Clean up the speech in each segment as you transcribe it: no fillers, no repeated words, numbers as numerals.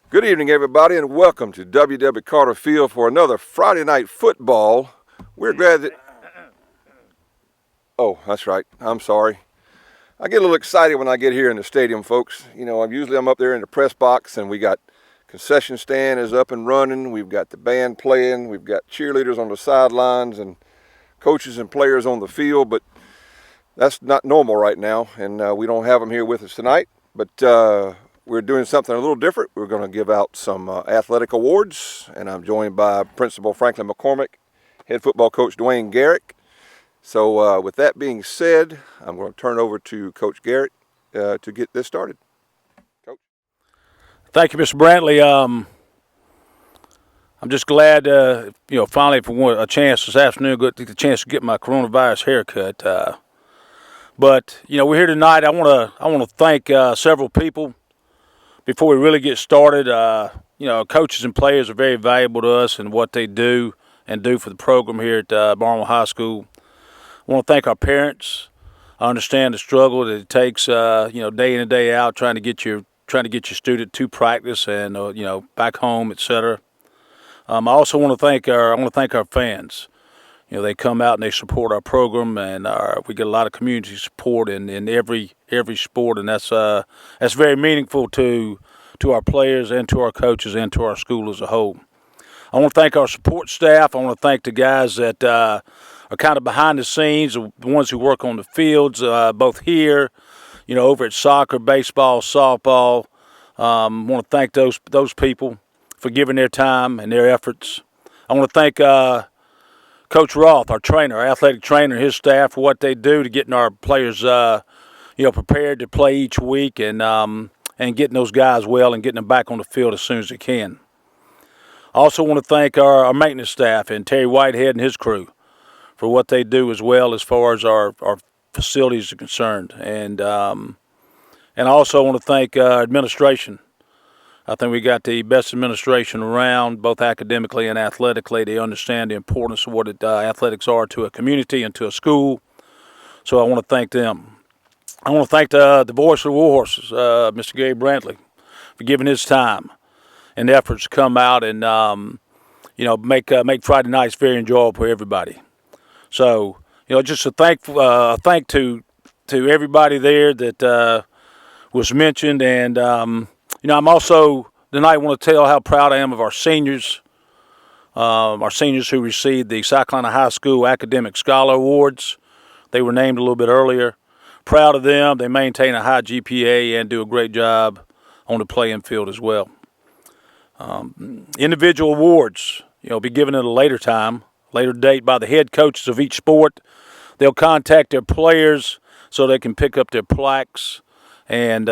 Good evening, everybody, and welcome to W.W. Carter Field for another Friday night football. We're glad that... Oh, that's right. I'm sorry. I get a little excited when I get here in the stadium, folks. You know, I'm up there in the press box, and we got concession stand is up and running. We've got the band playing. We've got cheerleaders on the sidelines and coaches and players on the field, but that's not normal right now, and we don't have them here with us tonight. But we're doing something a little different. We're going to give out some athletic awards, and I'm joined by Principal Franklin McCormick, head football coach Dwayne Garrett. So with that being said, I'm going to turn over to Coach Garrett to get this started. Coach. Thank you, Mr. Brantley. I'm just glad, finally for a chance this afternoon, get the chance to get my coronavirus haircut. But we're here tonight. I want to thank several people. Before we really get started, coaches and players are very valuable to us and what they do for the program here at Barnwell High School. I want to thank our parents. I understand the struggle that it takes, day in and day out, trying to get your student to practice and back home, etc. I also want to thank our fans. They come out and they support our program, and we get a lot of community support in every sport, and that's very meaningful to our players and to our coaches and to our school as a whole. I want to thank our support staff. I want to thank the guys that are kind of behind the scenes, the ones who work on the fields, both here, over at soccer, baseball, softball. I want to thank those people for giving their time and their efforts. I want to thank Coach Roth, our trainer, our athletic trainer, and his staff for what they do to getting our players, prepared to play each week and getting those guys well and getting them back on the field as soon as they can. I also want to thank our maintenance staff and Terry Whitehead and his crew for what they do as well as far as our facilities are concerned. And I also want to thank our administration. I think we got the best administration around, both academically and athletically. They understand the importance of what athletics are to a community and to a school. So I want to thank them. I want to thank the voice of the Warhorses, Mr. Gary Brantley, for giving his time and efforts to come out and make Friday nights very enjoyable for everybody. So just a thank to everybody there that was mentioned, and I'm also tonight want to tell how proud I am of our seniors who received the South Carolina High School Academic Scholar Awards. They were named a little bit earlier. Proud of them. They maintain a high GPA and do a great job on the playing field as well. Individual awards, be given at a later date by the head coaches of each sport. They'll contact their players so they can pick up their plaques. And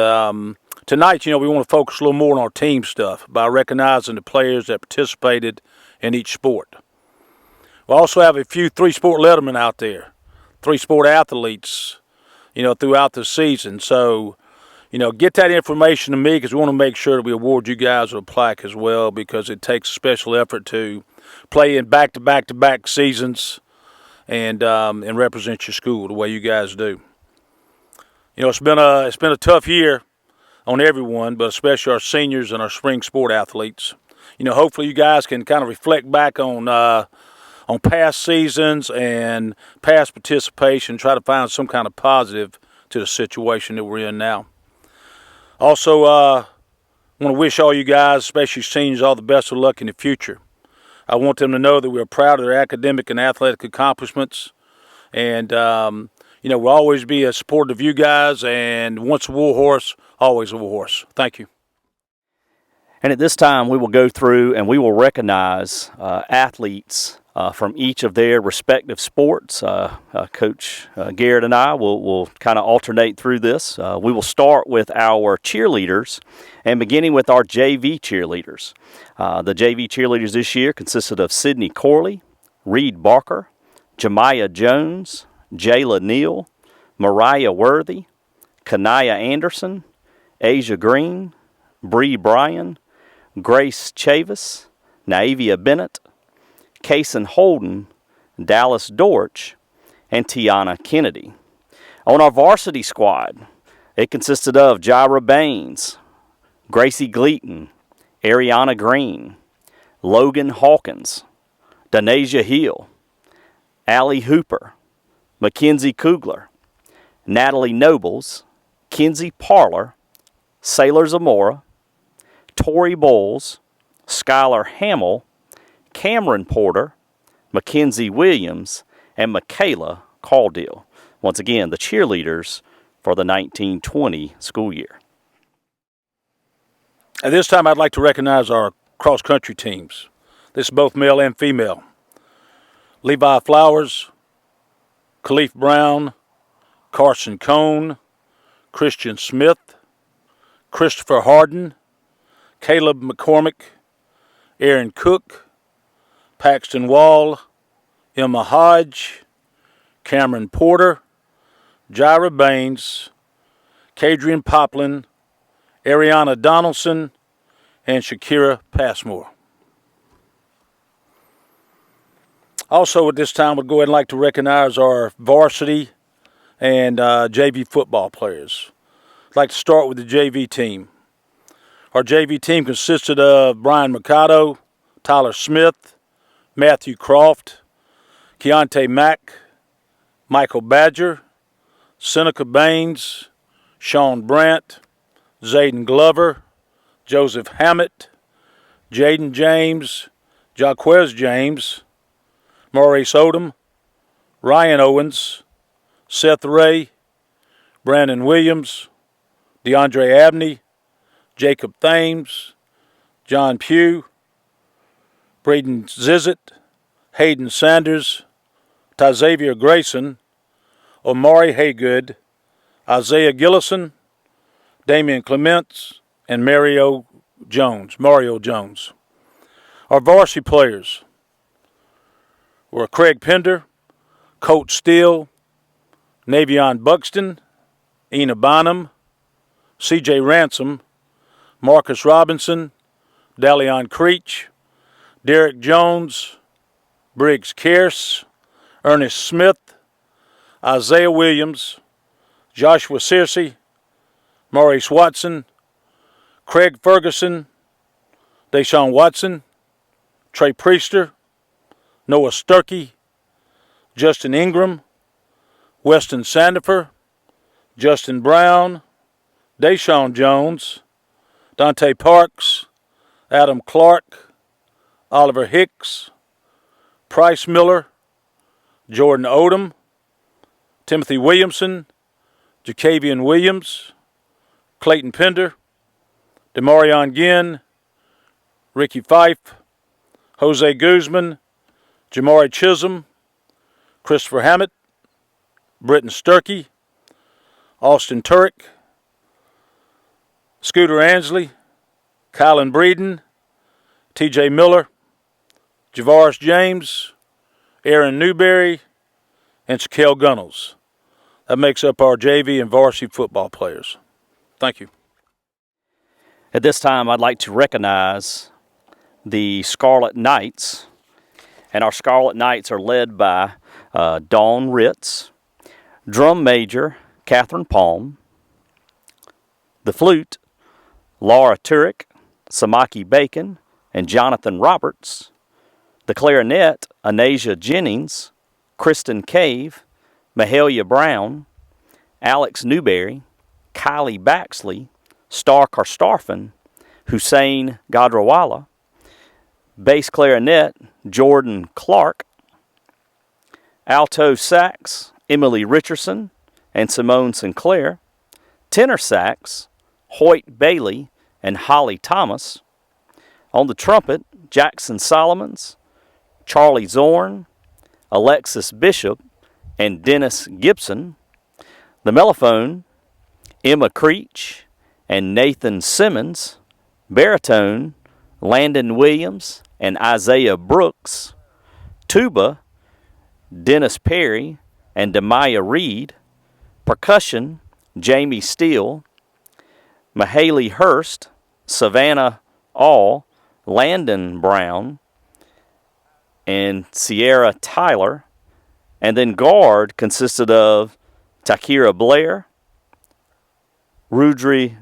tonight, we want to focus a little more on our team stuff by recognizing the players that participated in each sport. We also have a few three-sport lettermen out there, three-sport athletes, throughout the season. So, get that information to me because we want to make sure that we award you guys with a plaque as well because it takes special effort to play in back-to-back seasons and represent your school the way you guys do. It's been a tough year on everyone, but especially our seniors and our spring sport athletes. Hopefully you guys can kind of reflect back on past seasons and past participation, try to find some kind of positive to the situation that we're in now. Also, want to wish all you guys, especially seniors, all the best of luck in the future. I want them to know that we're proud of their academic and athletic accomplishments, and we'll always be supportive of you guys, and once a Warhorse, always a Warhorse. Thank you. And at this time, we will go through and we will recognize athletes from each of their respective sports. Coach Garrett and I will kind of alternate through this. We will start with our cheerleaders, and beginning with our JV cheerleaders. The JV cheerleaders this year consisted of Sydney Corley, Reed Barker, Jemiah Jones, Jayla Neal, Mariah Worthy, Kanaya Anderson, Asia Green, Bree Bryan, Grace Chavis, Naivia Bennett, Kaysen Holden, Dallas Dortch, and Tiana Kennedy. On our varsity squad, it consisted of Jira Baines, Gracie Gleaton, Ariana Green, Logan Hawkins, Danasia Hill, Allie Hooper, Mackenzie Kugler, Natalie Nobles, Kenzie Parler, Sailor Zamora, Tori Bowles, Skylar Hamill, Cameron Porter, Mackenzie Williams, and Michaela Caudill. Once again, the cheerleaders for the 1920 school year. At this time, I'd like to recognize our cross-country teams. This is both male and female. Levi Flowers, Khalif Brown, Carson Cone, Christian Smith, Christopher Harden, Caleb McCormick, Aaron Cook, Paxton Wall, Emma Hodge, Cameron Porter, Jaira Baines, Kadrian Poplin, Ariana Donaldson, and Shakira Passmore. Also at this time, we'd go ahead and like to recognize our varsity and JV football players. I'd like to start with the JV team. Our JV team consisted of Brian Mercado, Tyler Smith, Matthew Croft, Keontae Mack, Michael Badger, Seneca Baines, Sean Brandt, Zayden Glover, Joseph Hammett, Jaden James, Jaquez James, Maurice Odom, Ryan Owens, Seth Ray, Brandon Williams, DeAndre Abney, Jacob Thames, John Pugh, Braden Zizit, Hayden Sanders, Tyzavier Grayson, Omari Haygood, Isaiah Gillison, Damian Clements, and Mario Jones. Our varsity players were Craig Pender, Colt Steele, Navion Buxton, Ena Bonham, C.J. Ransom, Marcus Robinson, Dalion Creech, Derek Jones, Briggs Kearse, Ernest Smith, Isaiah Williams, Joshua Searcy, Maurice Watson, Craig Ferguson, Deshaun Watson, Trey Priester, Noah Sturkey, Justin Ingram, Weston Sandifer, Justin Brown, Deshaun Jones, Dante Parks, Adam Clark, Oliver Hicks, Price Miller, Jordan Odom, Timothy Williamson, Jacavian Williams, Clayton Pender, Demarion Ginn, Ricky Fife, Jose Guzman, Jamari Chisholm, Christopher Hammett, Britton Sturkey, Austin Turek, Scooter Ansley, Kylan Breeden, T.J. Miller, Javaris James, Aaron Newberry, and Shaquille Gunnels. That makes up our JV and varsity football players. Thank you. At this time, I'd like to recognize the Scarlet Knights. And our Scarlet Knights are led by Dawn Ritz, Drum Major Catherine Palm, the Flute Laura Turek, Samaki Bacon, and Jonathan Roberts, the Clarinet Anasia Jennings, Kristen Cave, Mahalia Brown, Alex Newberry, Kylie Baxley, Star Karstarfin, Hussein Gadrawala, Bass Clarinet Jordan Clark, Alto Sax Emily Richardson and Simone Sinclair, Tenor Sax Hoyt Bailey and Holly Thomas, on the trumpet Jackson Solomons, Charlie Zorn, Alexis Bishop, and Dennis Gibson, the mellophone Emma Creech and Nathan Simmons, baritone Landon Williams and Isaiah Brooks, tuba Dennis Perry and Demaya Reed, percussion Jamie Steele, Mahaley Hurst, Savannah All, Landon Brown, and Sierra Tyler, and then guard consisted of Takira Blair, Rudri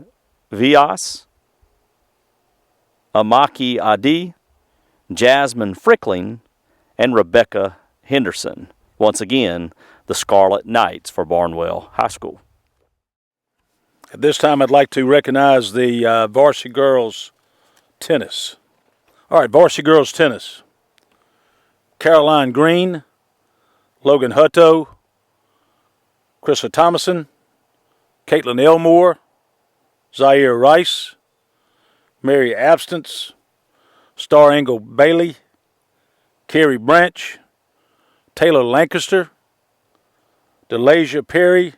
Vias, Amaki Adi, Jasmine Frickling, and Rebecca Henderson. Once again, the Scarlet Knights for Barnwell High School. At this time, I'd like to recognize the varsity girls tennis. All right, varsity girls tennis. Caroline Green, Logan Hutto, Krista Thomason, Caitlin Elmore, Zaire Rice, Mary Abstance, Star Engel Bailey, Carrie Branch, Taylor Lancaster, Delasia Perry,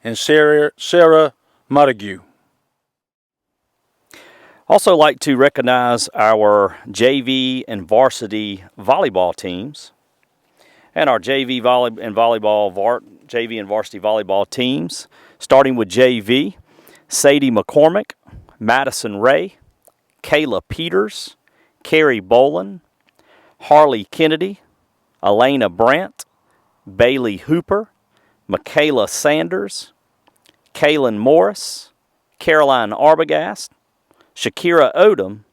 and Sarah Montague. Also like to recognize our JV and varsity volleyball teams. And our JV and varsity volleyball teams, starting with JV, Sadie McCormick, Madison Ray, Kayla Peters, Carrie Boland, Harley Kennedy, Elena Brandt, Bailey Hooper, Michaela Sanders, Kaylin Morris, Caroline Arbogast, Shakira Odom,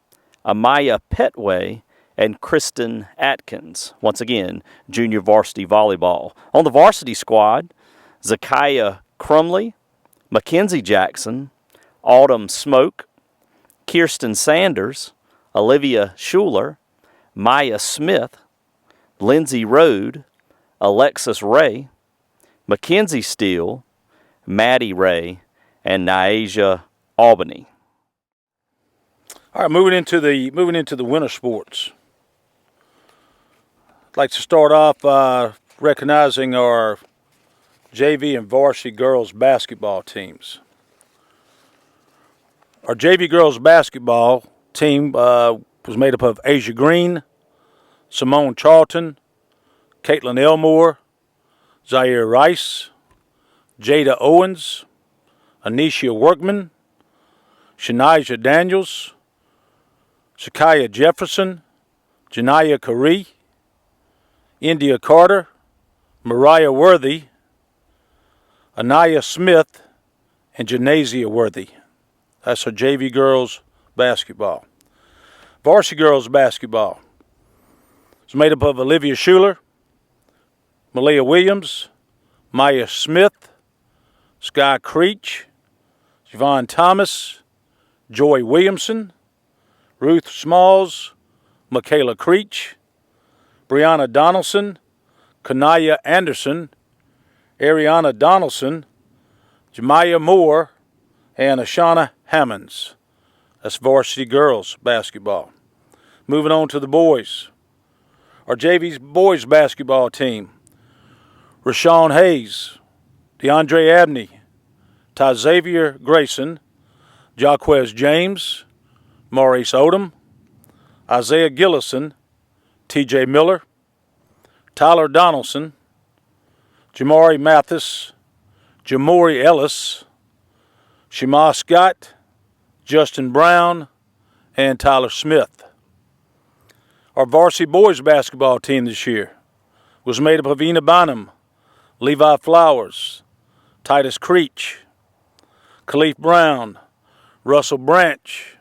Amaya Petway, and Kristen Atkins. Once again, junior varsity volleyball. On the varsity squad, Zakiah Crumley, Mackenzie Jackson, Autumn Smoke, Kirsten Sanders, Olivia Schuler, Maya Smith, Lindsay Rode, Alexis Ray, Mackenzie Steele, Maddie Ray, and Niasia Albany. All right, moving into the winter sports. I'd like to start off by recognizing our JV and varsity girls basketball teams. Our JV girls basketball team was made up of Asia Green, Simone Charlton, Caitlin Elmore, Zaire Rice, Jada Owens, Anisha Workman, Shanasia Daniels, Shakaya Jefferson, Janiyah Carey, India Carter, Mariah Worthy, Anaya Smith, and Janasia Worthy. That's our JV girls basketball. Varsity girls basketball is made up of Olivia Schuler, Malia Williams, Maya Smith, Sky Creech, Javon Thomas, Joy Williamson, Ruth Smalls, Michaela Creech, Brianna Donaldson, Kanaya Anderson, Ariana Donaldson, Jemiah Moore, and Ashana Hammonds. That's varsity girls basketball. Moving on to the boys. Our JV boys basketball team. Rashawn Hayes, DeAndre Abney, Ty Xavier Grayson, Jaquez James, Maurice Odom, Isaiah Gillison, TJ Miller, Tyler Donaldson, Jamari Mathis, Jamori Ellis, Shema Scott, Justin Brown, and Tyler Smith. Our varsity boys basketball team this year was made up of Ena Bynum, Levi Flowers, Titus Creech, Khalif Brown, Russell Branch,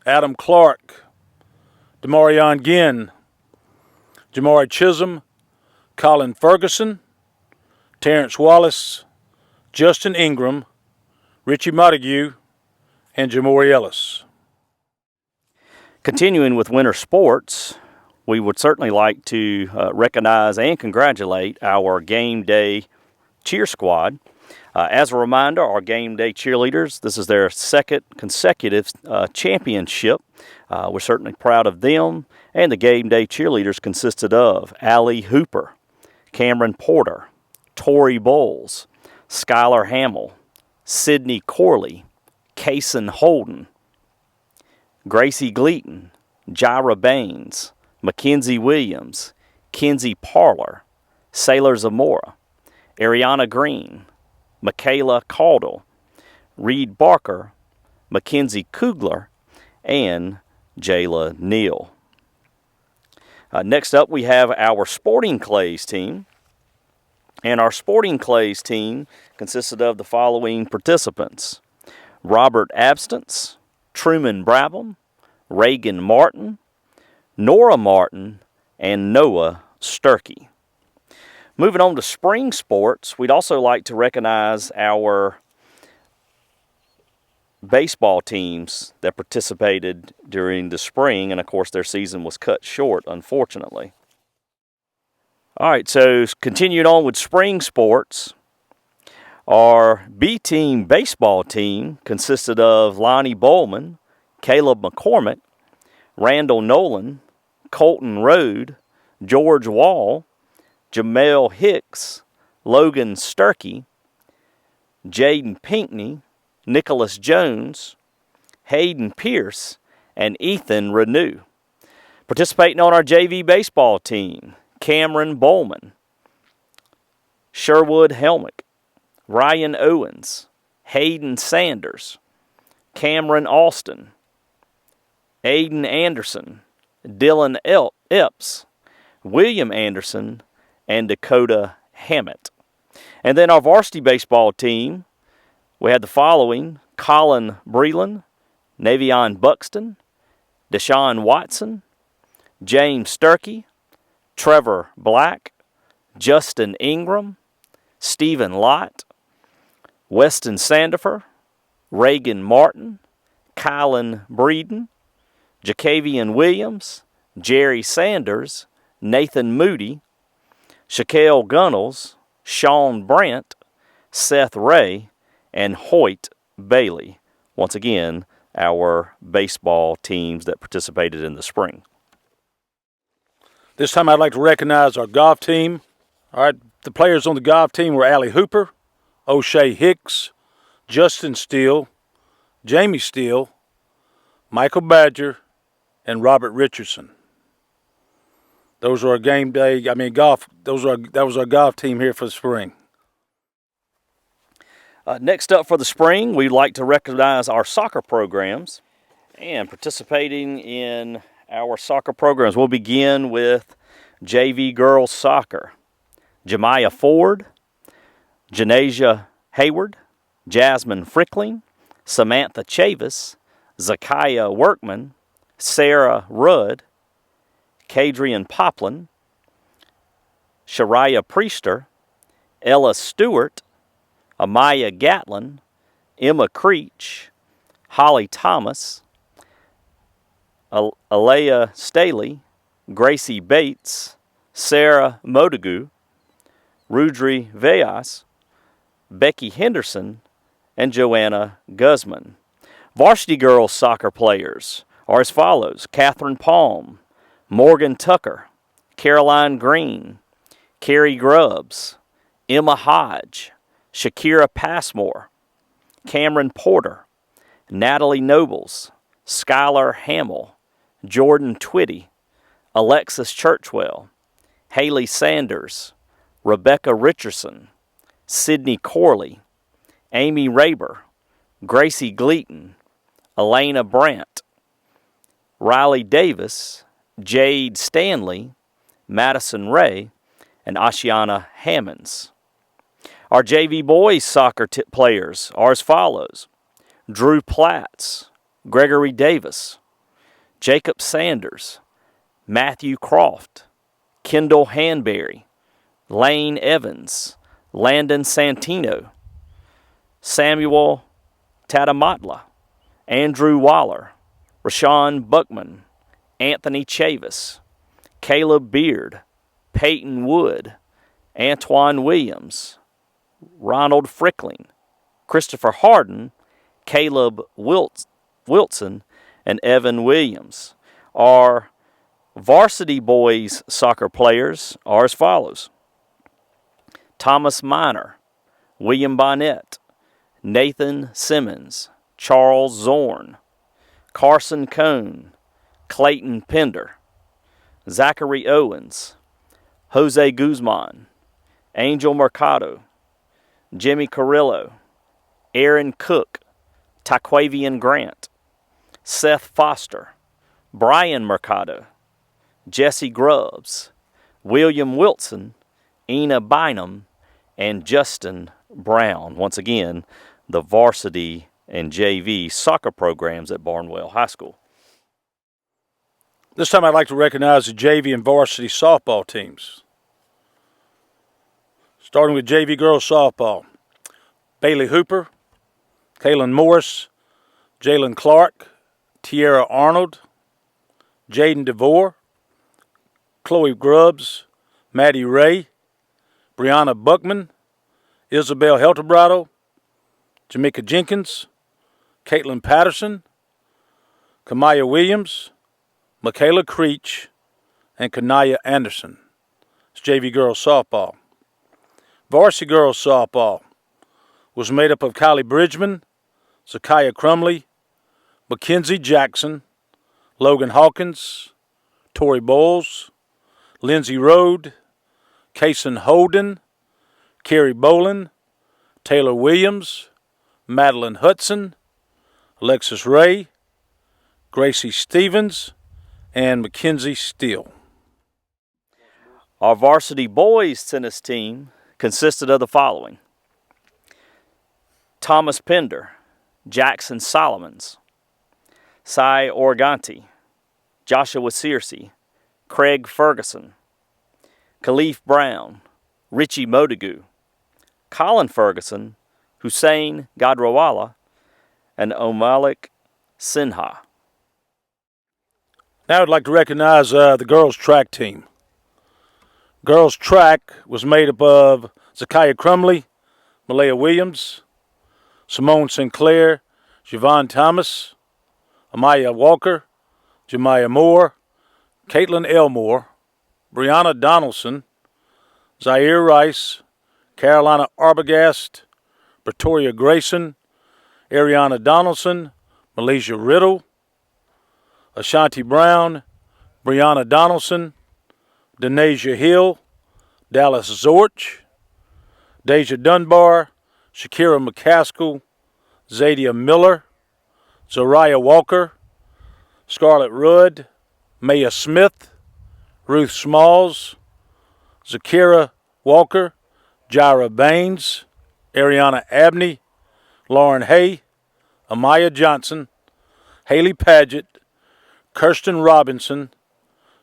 Adam Clark, Demarion Ginn, Jamari Chisholm, Colin Ferguson, Terrence Wallace, Justin Ingram, Richie Montague, and Jamori Ellis. Continuing with winter sports, we would certainly like to recognize and congratulate our game day cheer squad. As a reminder, our game day cheerleaders, this is their second consecutive championship. We're certainly proud of them. And the game day cheerleaders consisted of Allie Hooper, Cameron Porter, Tori Bowles, Skylar Hamill, Sydney Corley, Kaysen Holden, Gracie Gleaton, Jira Baines, Mackenzie Williams, Kenzie Parler, Sailor Zamora, Ariana Green, Michaela Caudle, Reed Barker, Mackenzie Kugler, and Jayla Neal. Next up, we have our Sporting Clays team. And our Sporting Clays team consisted of the following participants: Robert Abstance, Truman Brabham, Reagan Martin, Nora Martin, and Noah Sturkey. Moving on to spring sports, we'd also like to recognize our baseball teams that participated during the spring, and of course their season was cut short, unfortunately. All right, so continuing on with spring sports, our B-team baseball team consisted of Lonnie Bowman, Caleb McCormick, Randall Nolan, Colton Rode, George Wall, Jamel Hicks, Logan Sturkey, Jaden Pinkney, Nicholas Jones, Hayden Pierce, and Ethan Renew. Participating on our JV baseball team, Cameron Bowman, Sherwood Helmick, Ryan Owens, Hayden Sanders, Cameron Austin, Aiden Anderson, Dylan Epps, William Anderson, and Dakota Hammett. And then our varsity baseball team, we had the following: Colin Breland, Navion Buxton, Deshaun Watson, James Sturkey, Trevor Black, Justin Ingram, Stephen Lott, Weston Sandifer, Reagan Martin, Kylan Breeden, Jacavian Williams, Jerry Sanders, Nathan Moody, Shaquille Gunnels, Sean Brandt, Seth Ray, and Hoyt Bailey. Once again, our baseball teams that participated in the spring. This time I'd like to recognize our golf team. All right, the players on the golf team were Allie Hooper, O'Shea Hicks, Justin Steele, Jamie Steele, Michael Badger, and Robert Richardson. Those are our golf. That was our golf team here for the spring. Next up for the spring, we'd like to recognize our soccer programs. And participating in our soccer programs, we'll begin with JV Girls Soccer. Jemiah Ford, Janasia Hayward, Jasmine Frickling, Samantha Chavis, Zakiah Workman, Sarah Rudd, Kadrian Poplin, Shariah Priester, Ella Stewart, Amaya Gatlin, Emma Creech, Holly Thomas, Alea Staley, Gracie Bates, Sarah Modagu, Rudri Veas, Becky Henderson, and Joanna Guzman. Varsity girls soccer players are as follows: Catherine Palm, Morgan Tucker, Caroline Green, Carrie Grubbs, Emma Hodge, Shakira Passmore, Cameron Porter, Natalie Nobles, Skylar Hamill, Jordan Twitty, Alexis Churchwell, Haley Sanders, Rebecca Richardson, Sydney Corley, Amy Raber, Gracie Gleaton, Elena Brandt, Riley Davis, Jade Stanley, Madison Ray, and Ashiana Hammonds. Our JV boys soccer players are as follows: Drew Platts, Gregory Davis, Jacob Sanders, Matthew Croft, Kendall Hanberry, Lane Evans, Landon Santino, Samuel Tatamatla, Andrew Waller, Rashawn Buckman, Anthony Chavis, Caleb Beard, Peyton Wood, Antoine Williams, Ronald Frickling, Christopher Harden, Caleb Wilson, and Evan Williams. Our varsity boys soccer players are as follows: Thomas Miner, William Bonnet, Nathan Simmons, Charles Zorn, Carson Cohn, Clayton Pender, Zachary Owens, Jose Guzman, Angel Mercado, Jimmy Carrillo, Aaron Cook, Taquavian Grant, Seth Foster, Brian Mercado, Jesse Grubbs, William Wilson, Ena Bynum, and Justin Brown. Once again, the varsity and JV soccer programs at Barnwell High School. This time I'd like to recognize the JV and varsity softball teams. Starting with JV girls softball. Bailey Hooper, Kaylin Morris, Jalen Clark, Tierra Arnold, Jaden DeVore, Chloe Grubbs, Maddie Ray, Brianna Buckman, Isabel Helterbrado, Jamaica Jenkins, Caitlin Patterson, Kamaya Williams, Michaela Creech, and Kanaya Anderson. It's JV girls softball. Varsity girls softball was made up of Kylie Bridgman, Zakiah Crumley, Mackenzie Jackson, Logan Hawkins, Tori Bowles, Lindsay Rode, Kason Holden, Carrie Bolin, Taylor Williams, Madeline Hudson, Alexis Ray, Gracie Stevens, and Mackenzie Steele. Our varsity boys tennis team consisted of the following: Thomas Pender, Jackson Solomons, Cy Organti, Joshua Searcy, Craig Ferguson, Khalif Brown, Richie Modagu, Colin Ferguson, Hussein Gadrawala, and Omalik Sinha. Now I'd like to recognize the girls track team. Girls track was made up of Zakiah Crumley, Malaya Williams, Simone Sinclair, Javon Thomas, Amaya Walker, Jemiah Moore, Caitlin Elmore, Brianna Donaldson, Zaire Rice, Carolina Arbogast, Pretoria Grayson, Ariana Donaldson, Malaysia Riddle, Ashanti Brown, Brianna Donaldson, Denasia Hill, Dallas Zorch, Deja Dunbar, Shakira McCaskill, Zadia Miller, Zariah Walker, Scarlett Rudd, Maya Smith, Ruth Smalls, Zakira Walker, Jira Baines, Ariana Abney, Lauren Hay, Amaya Johnson, Haley Paget, Kirsten Robinson,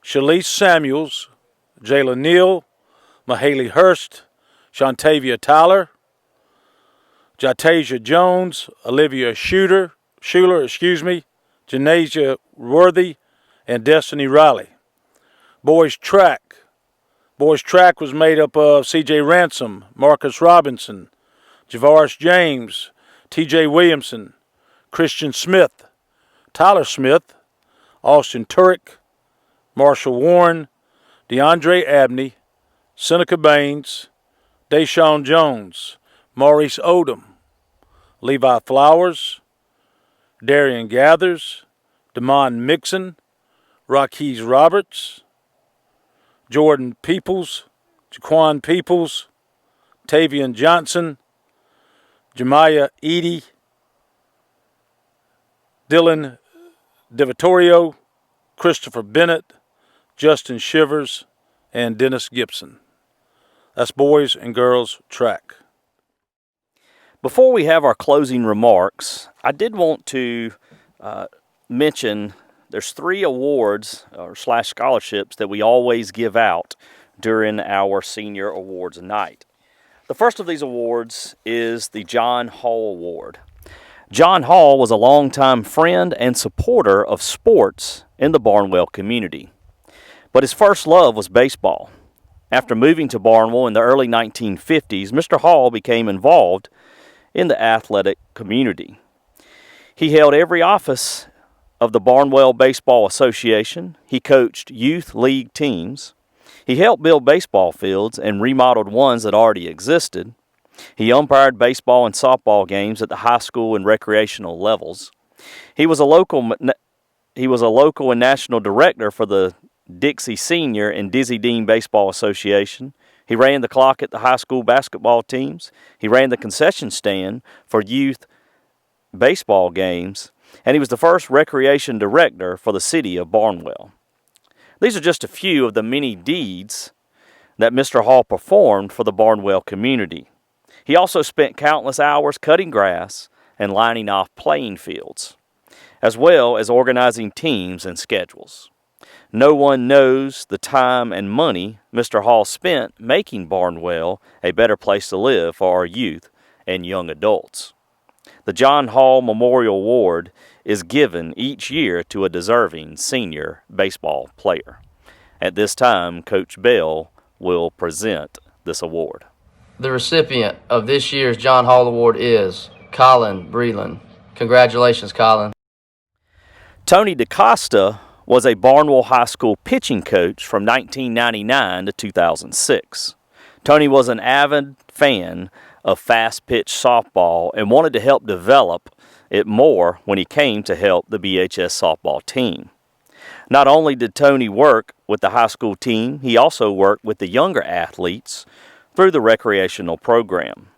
Shalise Samuels, Jayla Neal, Mahaley Hurst, Shantavia Tyler, Jatasia Jones, Olivia Schuler, Janasia Worthy, and Destiny Riley. Boys track was made up of C.J. Ransom, Marcus Robinson, Javaris James, T.J. Williamson, Christian Smith, Tyler Smith, Austin Turek, Marshall Warren, DeAndre Abney, Seneca Baines, Deshaun Jones, Maurice Odom, Levi Flowers, Darian Gathers, Damon Mixon, Raquez Roberts, Jordan Peoples, Jaquan Peoples, Tavian Johnson, Jemiah Edie, Dylan DeVittorio, Christopher Bennett, Justin Shivers, and Dennis Gibson. That's boys and girls track. Before we have our closing remarks, I did want to mention there's 3 awards or / scholarships that we always give out during our senior awards night. The first of these awards is the John Hall Award. John Hall was a longtime friend and supporter of sports in the Barnwell community, but his first love was baseball. After moving to Barnwell in the early 1950s, Mr. Hall became involved in the athletic community. He held every office of the Barnwell Baseball Association. He coached youth league teams. He helped build baseball fields and remodeled ones that already existed. He umpired baseball and softball games at the high school and recreational levels. He was a local and national director for the Dixie Senior and Dizzy Dean Baseball Association. He ran the clock at the high school basketball teams. He ran the concession stand for youth baseball games. And he was the first recreation director for the city of Barnwell. These are just a few of the many deeds that Mr. Hall performed for the Barnwell community. He also spent countless hours cutting grass and lining off playing fields, as well as organizing teams and schedules. No one knows the time and money Mr. Hall spent making Barnwell a better place to live for our youth and young adults. The John Hall Memorial Award is given each year to a deserving senior baseball player. At this time, Coach Bell will present this award. The recipient of this year's John Hall Award is Colin Breland. Congratulations, Colin. Tony DaCosta was a Barnwell High School pitching coach from 1999 to 2006. Tony was an avid fan of fast-pitch softball and wanted to help develop it more when he came to help the BHS softball team. Not only did Tony work with the high school team, he also worked with the younger athletes through the recreational program.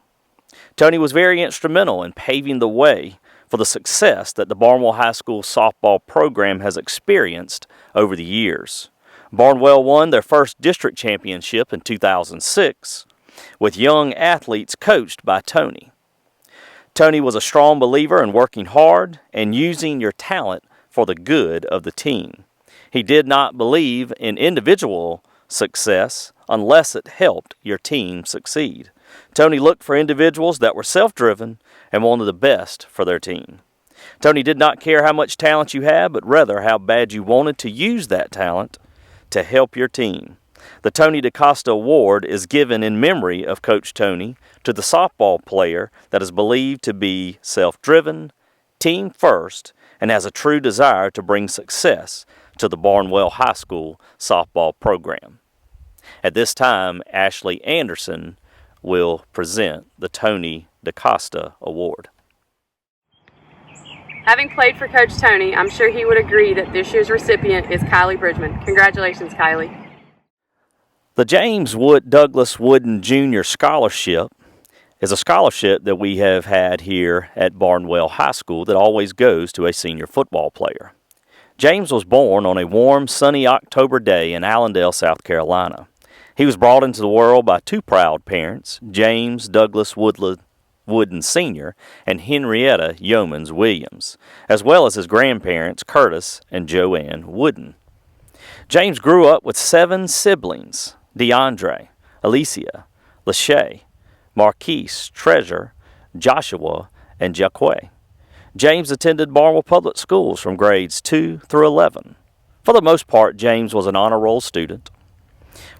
Tony was very instrumental in paving the way for the success that the Barnwell High School softball program has experienced over the years. Barnwell won their first district championship in 2006 with young athletes coached by Tony. Tony was a strong believer in working hard and using your talent for the good of the team. He did not believe in individual success unless it helped your team succeed. Tony looked for individuals that were self-driven and wanted the best for their team. Tony did not care how much talent you had, but rather how bad you wanted to use that talent to help your team. The Tony DaCosta Award is given in memory of Coach Tony to the softball player that is believed to be self-driven, team first, and has a true desire to bring success to the Barnwell High School softball program. At this time, Ashley Anderson will present the Tony DaCosta Award. Having played for Coach Tony, I'm sure he would agree that this year's recipient is Kylie Bridgman. Congratulations, Kylie. The James Douglas Wooden Jr. Scholarship is a scholarship that we have had here at Barnwell High School that always goes to a senior football player. James was born on a warm, sunny October day in Allendale, South Carolina. He was brought into the world by two proud parents, James Douglas Wooden Sr. and Henrietta Yeomans Williams, as well as his grandparents, Curtis and Joanne Wooden. James grew up with 7 siblings, DeAndre, Alicia, Lachey, Marquise, Treasure, Joshua, and Jaquay. James attended Barnwell Public Schools from grades 2 through 11. For the most part, James was an honor roll student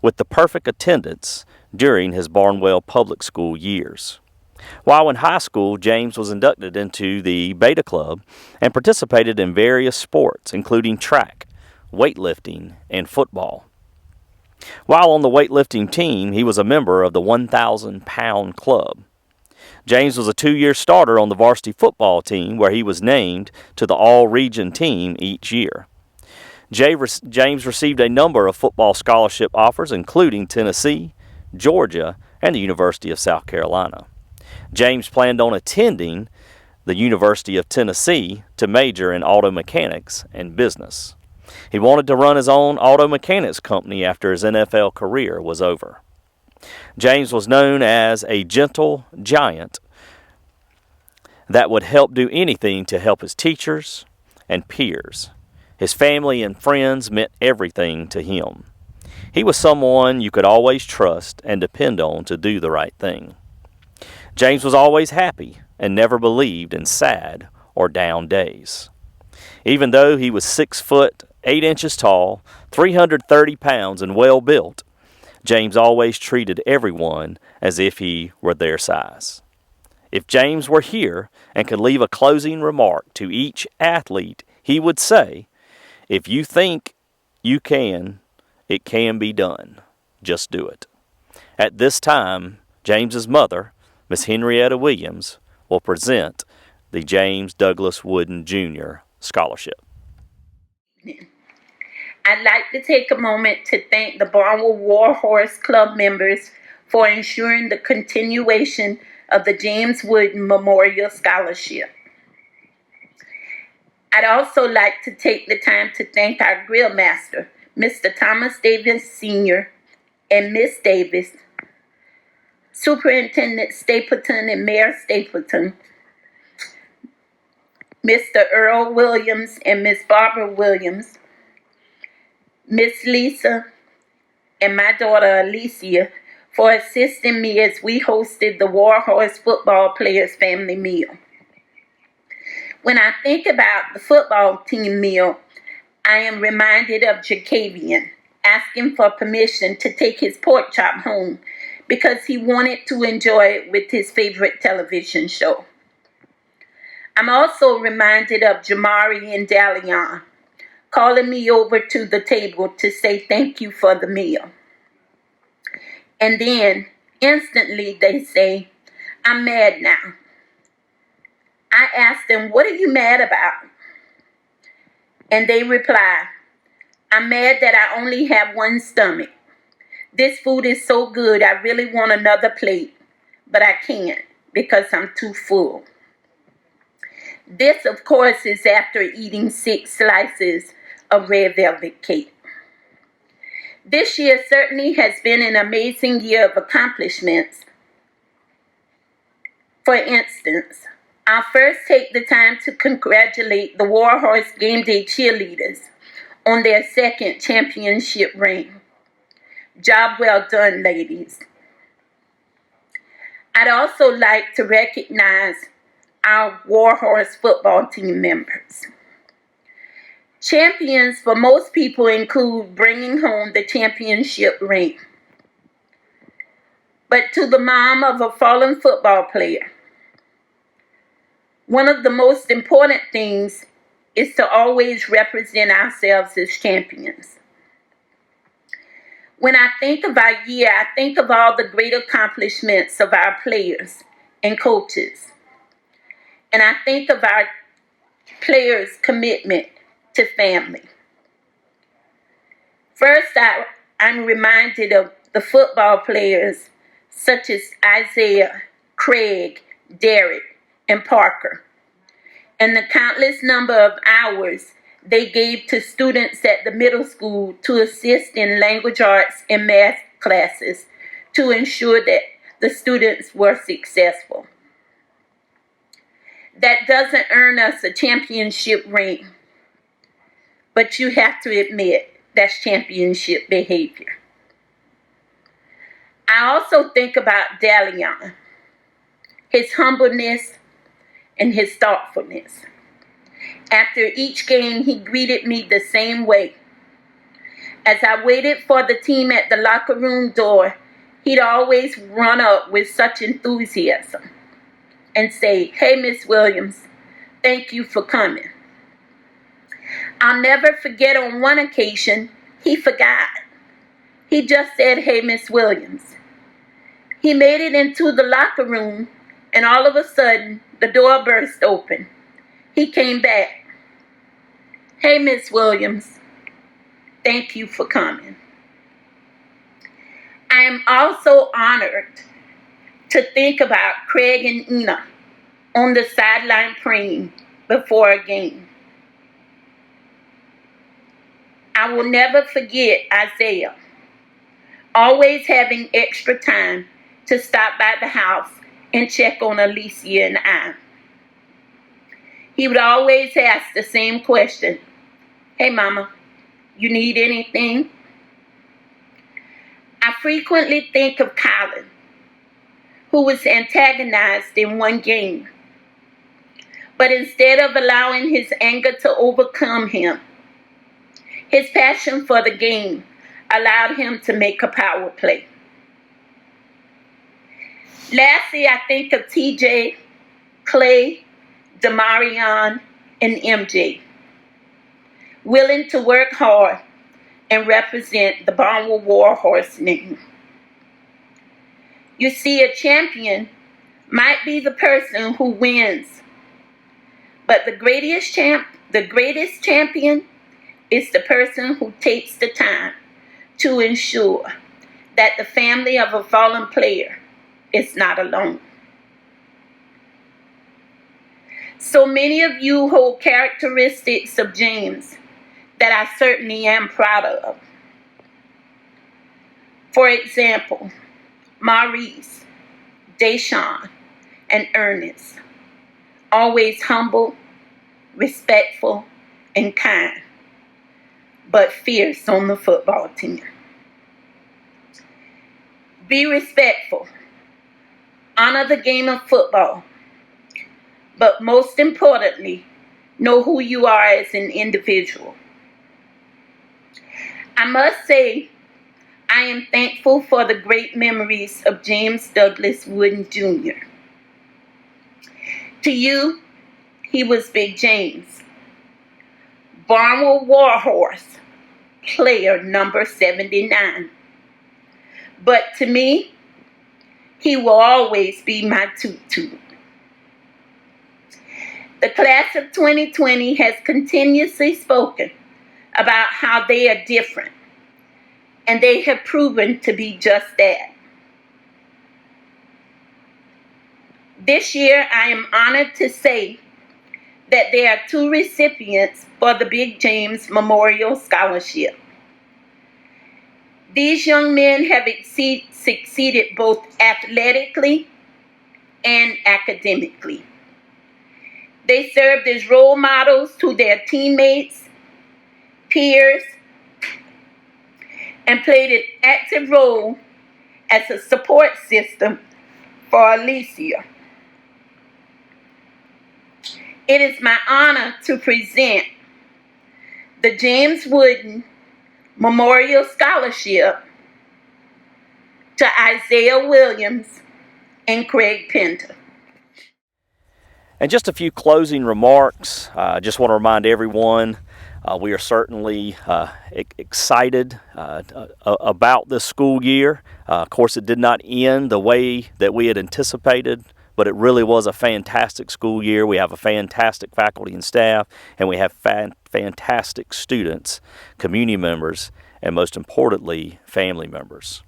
with the perfect attendance during his Barnwell Public School years. While in high school, James was inducted into the Beta Club and participated in various sports, including track, weightlifting, and football. While on the weightlifting team, he was a member of the 1,000-pound club. James was a 2-year starter on the varsity football team where he was named to the all-region team each year. James received a number of football scholarship offers, including Tennessee, Georgia, and the University of South Carolina. James planned on attending the University of Tennessee to major in auto mechanics and business. He wanted to run his own auto mechanics company after his NFL career was over. James was known as a gentle giant that would help do anything to help his teachers and peers. His family and friends meant everything to him. He was someone you could always trust and depend on to do the right thing. James was always happy and never believed in sad or down days. Even though he was 6 foot 8 inches tall, 330 pounds, and well built, James always treated everyone as if he were their size. If James were here and could leave a closing remark to each athlete, he would say, "If you think you can, it can be done. Just do it." At this time, James's mother, Miss Henrietta Williams, will present the James Douglas Wooden Jr. Scholarship. I'd like to take a moment to thank the Barnwell War Horse Club members for ensuring the continuation of the James Wooden Memorial Scholarship. I'd also like to take the time to thank our grill master, Mr. Thomas Davis Sr. and Miss Davis, Superintendent Stapleton and Mayor Stapleton, Mr. Earl Williams and Miss Barbara Williams, Miss Lisa, and my daughter Alicia for assisting me as we hosted the Warhorse football players family meal. When I think about the football team meal, I am reminded of Jacavian asking for permission to take his pork chop home because he wanted to enjoy it with his favorite television show. I'm also reminded of Jamari and Dalion calling me over to the table to say thank you for the meal. And then instantly they say, I'm mad now. I ask them, what are you mad about? And they reply, I'm mad that I only have one stomach. This food is so good, I really want another plate, but I can't because I'm too full. This, of course, is after eating 6 slices of red velvet cake. This year certainly has been an amazing year of accomplishments. For instance, I'll first take the time to congratulate the Warhorse Game Day cheerleaders on their 2nd championship ring. Job well done, ladies. I'd also like to recognize our Warhorse football team members. Champions for most people include bringing home the championship ring. But to the mom of a fallen football player, one of the most important things is to always represent ourselves as champions. When I think of our year, I think of all the great accomplishments of our players and coaches. And I think of our players' commitment to family. First, I'm reminded of the football players such as Isaiah, Craig, Derek, and Parker, and the countless number of hours they gave to students at the middle school to assist in language arts and math classes to ensure that the students were successful. That doesn't earn us a championship ring, but you have to admit that's championship behavior. I also think about Dalion, his humbleness and his thoughtfulness. After each game, he greeted me the same way. As I waited for the team at the locker room door, he'd always run up with such enthusiasm and say, "Hey, Miss Williams, thank you for coming." I'll never forget on one occasion, he forgot. He just said, "Hey, Miss Williams." He made it into the locker room, and all of a sudden, the door burst open. He came back. "Hey, Miss Williams, thank you for coming." I am also honored to think about Craig and Ina on the sideline praying before a game. I will never forget Isaiah, always having extra time to stop by the house and check on Alicia and I. He would always ask the same question, "Hey, Mama, you need anything?" I frequently think of Colin, who was antagonized in one game. But instead of allowing his anger to overcome him, his passion for the game allowed him to make a power play. Lastly, I think of TJ, Clay, Demarion, and MJ, willing to work hard and represent the Barnwell Warhorse name. You see, a champion might be the person who wins, but the greatest champion is the person who takes the time to ensure that the family of a fallen player is not alone. So many of you hold characteristics of James that I certainly am proud of. For example, Maurice, Deshawn, and Ernest, always humble, respectful, and kind. but fierce on the football team. Be respectful. Honor the game of football. But most importantly, know who you are as an individual. I must say, I am thankful for the great memories of James Douglas Wooden Jr. To you, he was Big James. Barnwell Warhorse, player number 79. But to me, he will always be my toot-toot. The class of 2020 has continuously spoken about how they are different, and they have proven to be just that. This year, I am honored to say that there are 2 recipients for the Big James Memorial Scholarship. These young men have succeeded both athletically and academically. They served as role models to their teammates, peers, and played an active role as a support system for Alicia. It is my honor to present the James Wooden Memorial Scholarship to Isaiah Williams and Craig Penter. And just a few closing remarks. I just want to remind everyone we are certainly excited about this school year. Of course, it did not end the way that we had anticipated, but it really was a fantastic school year. We have a fantastic faculty and staff, and we have fantastic students, community members, and most importantly, family members.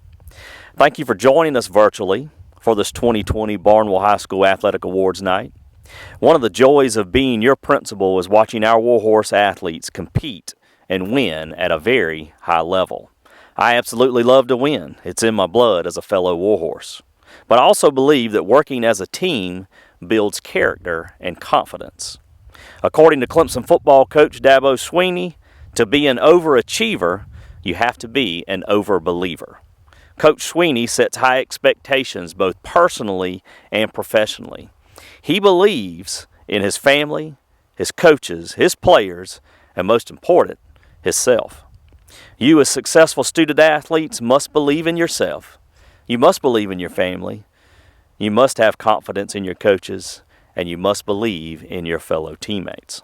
Thank you for joining us virtually for this 2020 Barnwell High School Athletic Awards Night. One of the joys of being your principal is watching our Warhorse athletes compete and win at a very high level. I absolutely love to win. It's in my blood as a fellow Warhorse. But I also believe that working as a team builds character and confidence. According to Clemson football coach Dabo Sweeney, to be an overachiever, you have to be an overbeliever. Coach Sweeney sets high expectations both personally and professionally. He believes in his family, his coaches, his players, and most important, himself. You as successful student athletes must believe in yourself. You must believe in your family. You must have confidence in your coaches, and you must believe in your fellow teammates.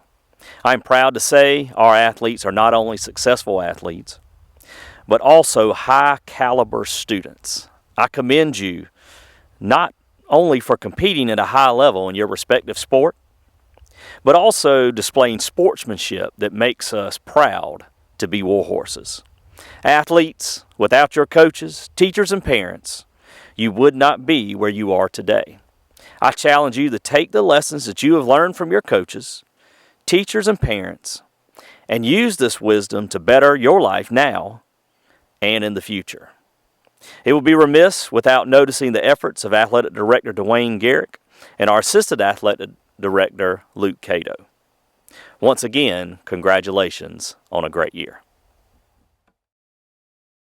I'm proud to say our athletes are not only successful athletes, but also high-caliber students. I commend you not only for competing at a high level in your respective sport, but also displaying sportsmanship that makes us proud to be Warhorses. Athletes, without your coaches, teachers, and parents, you would not be where you are today. I challenge you to take the lessons that you have learned from your coaches, teachers, and parents, and use this wisdom to better your life now and in the future. It would be remiss without noticing the efforts of Athletic Director Dwayne Garrick and our Assistant Athletic Director Luke Cato. Once again, congratulations on a great year.